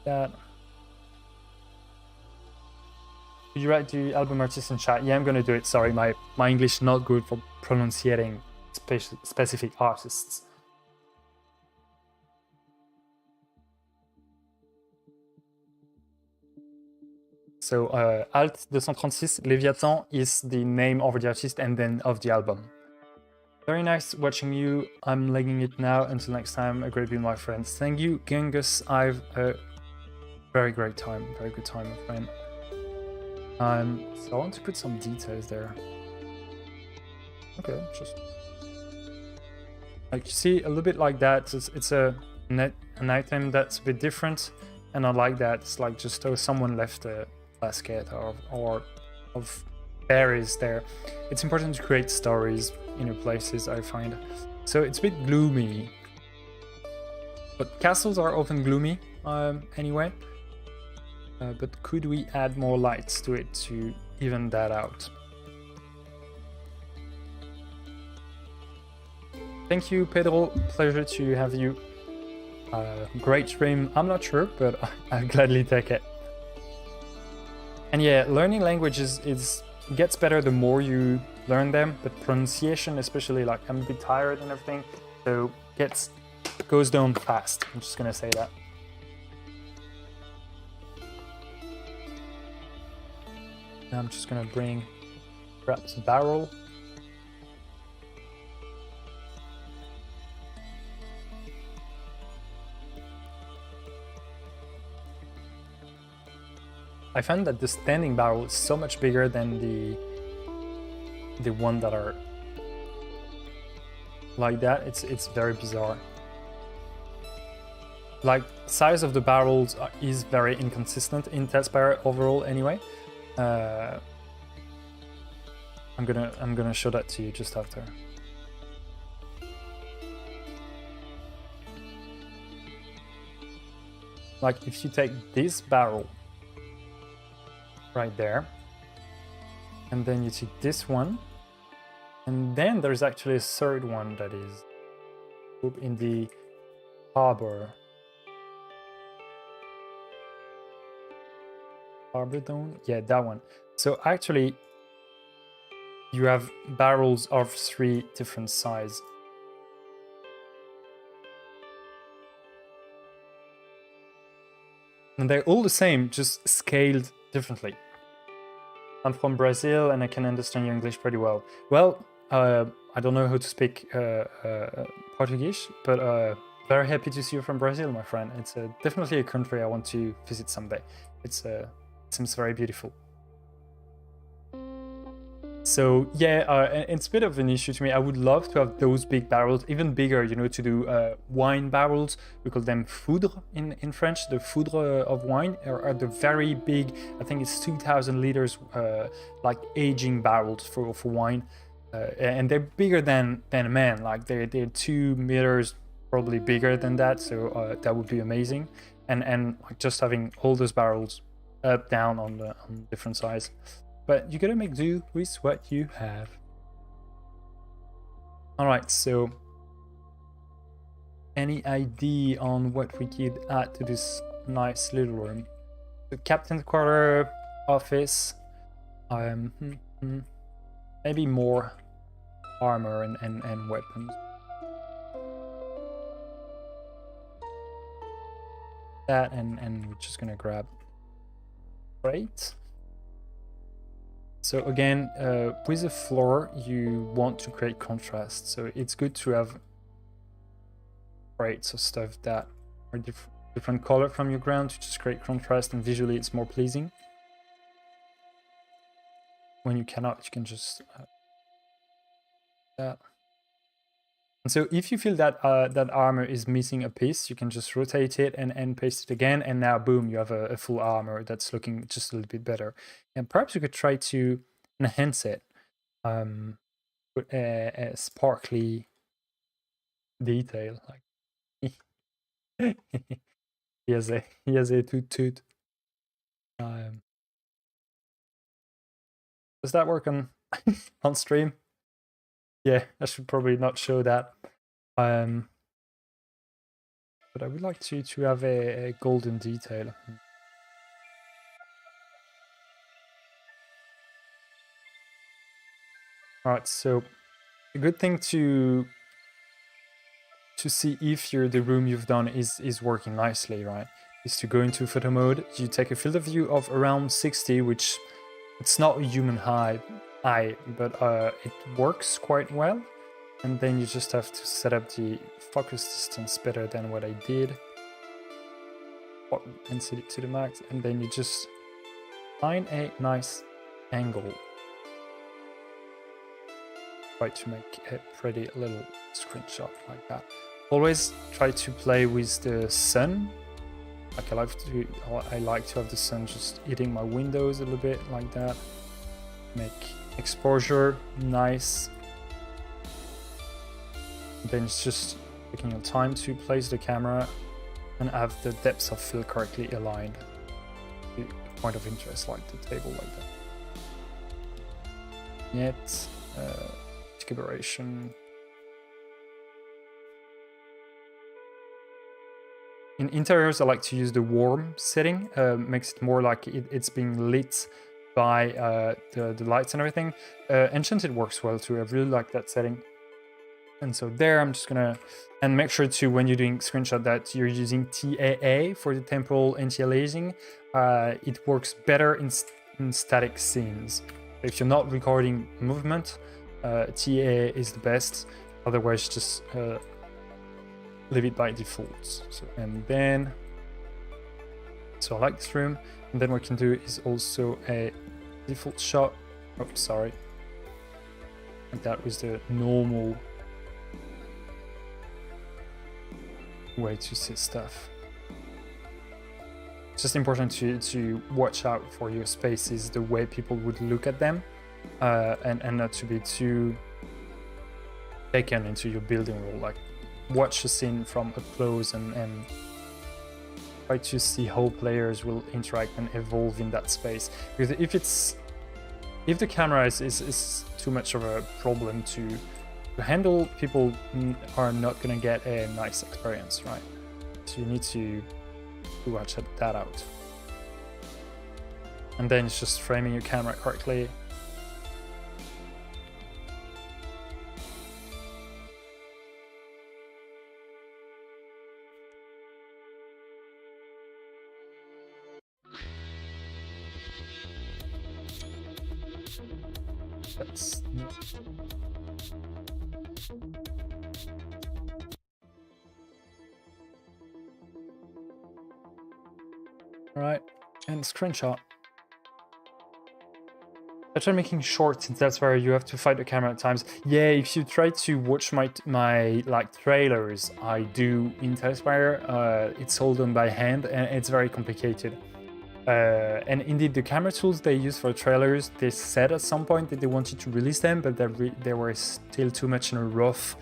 That. Could you write the album artist in chat? Yeah, I'm gonna do it. Sorry, my English not good for pronouncing specific artists. So Alt 236, Leviathan is the name of the artist and then of the album. Very nice watching you. I'm legging it now. Until next time, a great be my friends. Thank you, Genghis. I've a very great time, very good time, my friend. So I want to put some details there. Okay, just like you see a little bit like that. It's an item that's a bit different, and I like that. It's like just someone left a basket or of berries there. It's important to create stories in your places, I find. So it's a bit gloomy, but castles are often gloomy anyway. But could we add more lights to it to even that out? Thank you, Pedro. Pleasure to have you. Great stream. I'm not sure, but I'll gladly take it. And yeah, learning languages gets better the more you learn them, but pronunciation, especially, like I'm a bit tired and everything, so goes down fast. I'm just gonna say that. Now I'm just gonna bring perhaps a barrel. I find that the standing barrel is so much bigger than the one that are like that. It's very bizarre. Like, size of the barrels is very inconsistent in TaleSpire overall anyway. I'm gonna show that to you just after. Like, if you take this barrel right there, and then you take this one, and then there's actually a third one that is in the harbor dome. Yeah, that one. So actually, you have barrels of 3 different sizes. And they're all the same, just scaled differently. I'm from Brazil and I can understand your English pretty well. Well, I don't know how to speak Portuguese, but very happy to see you from Brazil, my friend. It's definitely a country I want to visit someday. It seems very beautiful. So yeah, it's a bit of an issue to me. I would love to have those big barrels, even bigger, you know, to do wine barrels. We call them foudre in French. The foudre of wine are the very big, I think it's 2,000 liters, like aging barrels for wine. And they're bigger than a man, like they're 2 meters, probably bigger than that. So that would be amazing. And like just having all those barrels up, down on different size. But you gotta make do with what you have. Alright, so any idea on what we could add to this nice little room? The captain's quarter, office, maybe more armor and weapons. That and we're just gonna grab crate. So again, with the floor, you want to create contrast. So it's good to have crates of stuff that are different color from your ground to just create contrast, and visually it's more pleasing. When you cannot, you can just that. And so if you feel that that armor is missing a piece, you can just rotate it and paste it again, and now boom, you have a full armor that's looking just a little bit better. And perhaps you could try to enhance it, put a sparkly detail. Like he has a toot. Does that work on on stream? Yeah, I should probably not show that. but I would like to have a golden detail. All right, so a good thing to see if the room you've done is working nicely, right, is to go into photo mode. You take a field of view of around 60, which it's not a human eye, but it works quite well. And then you just have to set up the focus distance better than what I did, and set it to the max, and then you just find a nice angle. Try to make a pretty little screenshot like that. Always try to play with the sun. Like I like to have the sun just hitting my windows a little bit like that. Make exposure nice. Then it's just taking your time to place the camera and have the depths of field correctly aligned. The point of interest, like the table like that. Yet, configuration. In interiors, I like to use the warm setting. Makes it more like it's being lit by the lights and everything. Enchanted works well too. I really like that setting. And so there, I'm just gonna, and make sure to, when you're doing screenshot, that you're using TAA for the temporal anti-aliasing. It works better in static scenes. If you're not recording movement, TAA is the best. Otherwise, just leave it by default. So, and then, so I like this room. And then what we can do is also a default shot. Oh, sorry. Like that was the normal way to see stuff. It's just important to watch out for your spaces, the way people would look at them, and not to be too taken into your building role. Like, watch a scene from up close and try to see how players will interact and evolve in that space. Because if the camera is too much of a problem to handle, people are not gonna get a nice experience, right? So you need to watch that out. And then it's just framing your camera correctly. That's Alright, and screenshot. I try making short, since that's where you have to fight the camera at times. Yeah, if you try to watch my like trailers I do in TaleSpire, it's all done by hand and it's very complicated. And indeed, the camera tools they use for trailers, they said at some point that they wanted to release them, but they were still too much in a rough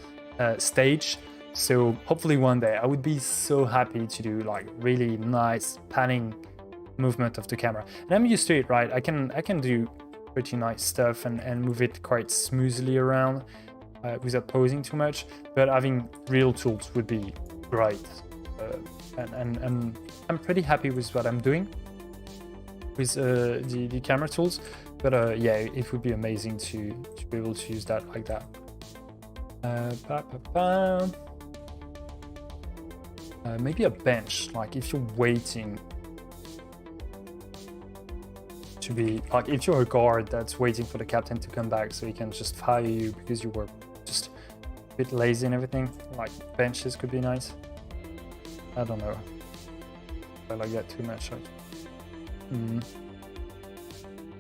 stage. So hopefully one day I would be so happy to do like really nice panning movement of the camera. And I'm used to it, right? I can do pretty nice stuff and move it quite smoothly around without posing too much. But having real tools would be great. And I'm pretty happy with what I'm doing with the camera tools. But yeah, it would be amazing to be able to use that like that. Maybe a bench, like if you're waiting to be, like if you're a guard that's waiting for the captain to come back so he can just fire you because you were just a bit lazy and everything, like benches could be nice. I don't know. I like that too much.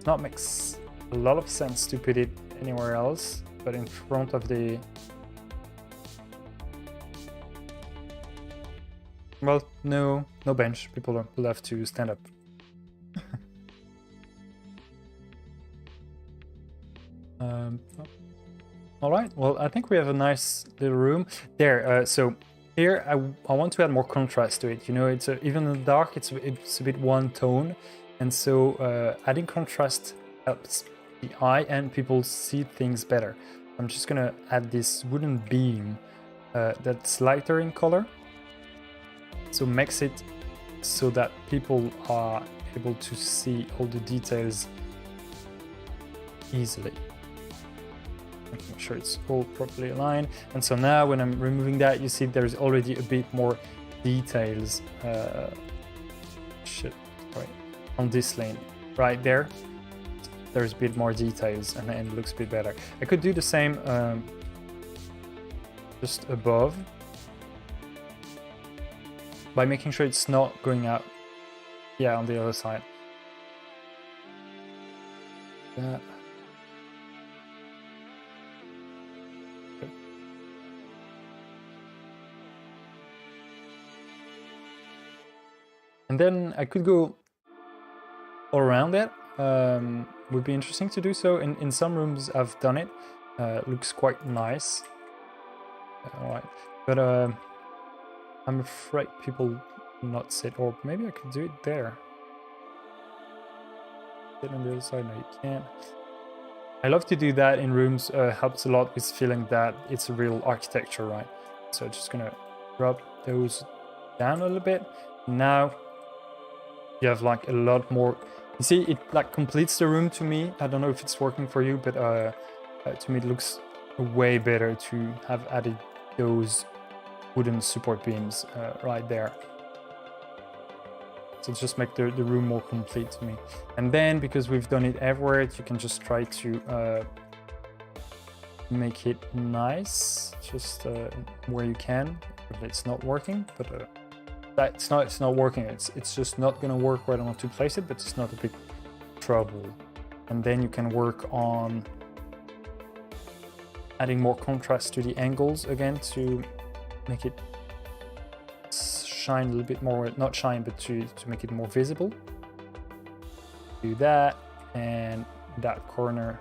Not makes a lot of sense to put it anywhere else, but in front of the... Well, no bench. People will have to stand up. All right. Well, I think we have a nice little room there. So here I want to add more contrast to it. You know, it's even in the dark, it's a bit one tone, and so adding contrast helps the eye and people see things better. I'm just gonna add this wooden beam that's lighter in color. So makes it so that people are able to see all the details easily. Making sure it's all properly aligned. And so now when I'm removing that, you see there's already a bit more details on this lane right there. There's a bit more details and it looks a bit better. I could do the same just above by making sure it's not going out on the other side. That. Good. And then I could go all around it. Would be interesting to do so. In some rooms I've done it. Looks quite nice. Alright, but I'm afraid people will not sit, or maybe I could do it there. Sit on the other side, no you can't. I love to do that in rooms, helps a lot with feeling that it's a real architecture, right? So just gonna drop those down a little bit. Now you have like a lot more. You see, it like completes the room to me. I don't know if it's working for you, but to me it looks way better to have added those wooden support beams right there. So just make the room more complete to me. And then because we've done it everywhere, you can just try to make it nice, just where you can. If it's not working, but it's not working. It's just not gonna work where I want to place it, but it's not a big trouble. And then you can work on adding more contrast to the angles again to make it shine a little bit more, not shine, but to make it more visible. Do that, and that corner,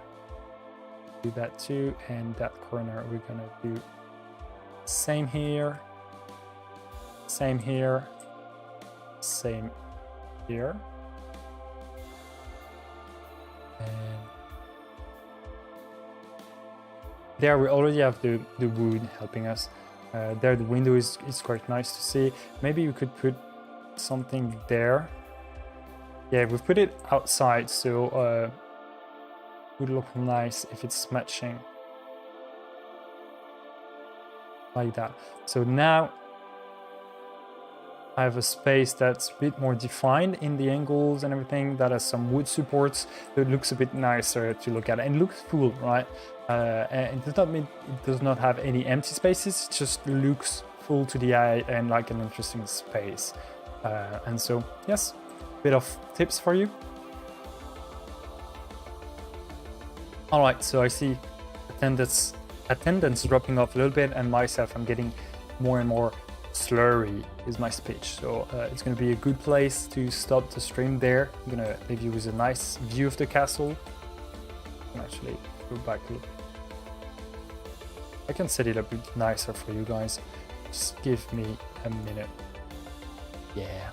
do that too, and that corner we're gonna do same here, same here, same here. And there we already have the wood helping us. There the window is quite nice to see. Maybe we could put something there. Yeah, we've put it outside, so would look nice if it's matching like that. So now I have a space that's a bit more defined in the angles and everything, that has some wood supports. It looks a bit nicer to look at, and it looks full, right? And it does not mean it does not have any empty spaces, it just looks full to the eye and like an interesting space. And so, yes, a bit of tips for you. All right, so I see attendance dropping off a little bit, and myself, I'm getting more and more slurry is my speech. So it's going to be a good place to stop the stream there. I'm going to leave you with a nice view of the castle. I can actually go back a little. I can set it a bit nicer for you guys. Just give me a minute. Yeah.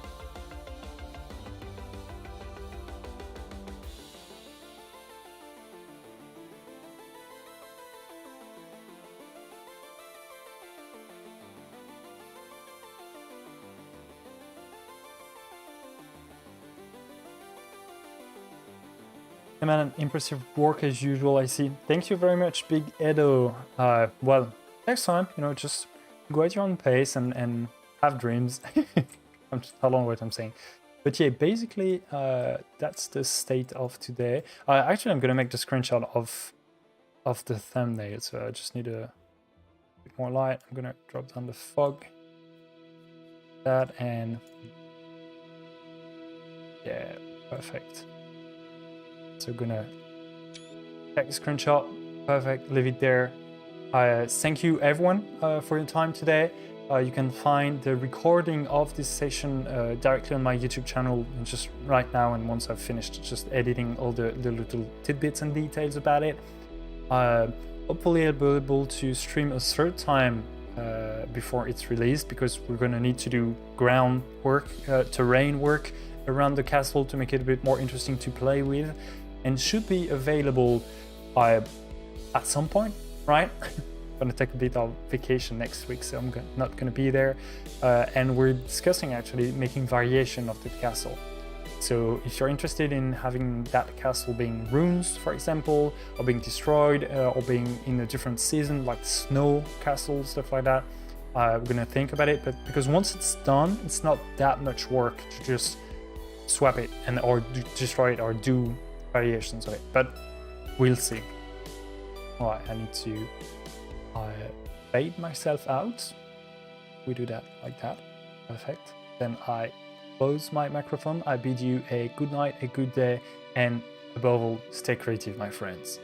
Man, impressive work as usual, I see. Thank you very much, Big Edo. Well, next time, just go at your own pace and have dreams. I don't know what I'm saying. But yeah, basically, that's the state of today. Actually, I'm going to make the screenshot of the thumbnail, so I just need a bit more light. I'm going to drop down the fog. That, and yeah, perfect. So gonna take a screenshot, perfect, leave it there. Thank you everyone for your time today. You can find the recording of this session directly on my YouTube channel just right now, and once I've finished just editing all the little tidbits and details about it. Hopefully I'll be able to stream a third time before it's released, because we're gonna need to do ground work, terrain work around the castle to make it a bit more interesting to play with. And should be available at some point, right? gonna take a bit of vacation next week, so I'm not gonna be there. And we're discussing actually making variation of the castle. So if you're interested in having that castle being ruins, for example, or being destroyed, or being in a different season, like snow castle, stuff like that, we're gonna think about it. But because once it's done, it's not that much work to just swap it and or destroy it or do variations of it. But we'll see. All right, I need to fade myself out. We do that like that. Perfect. Then I close my microphone. I bid you a good night, a good day, and above all, stay creative, my friends.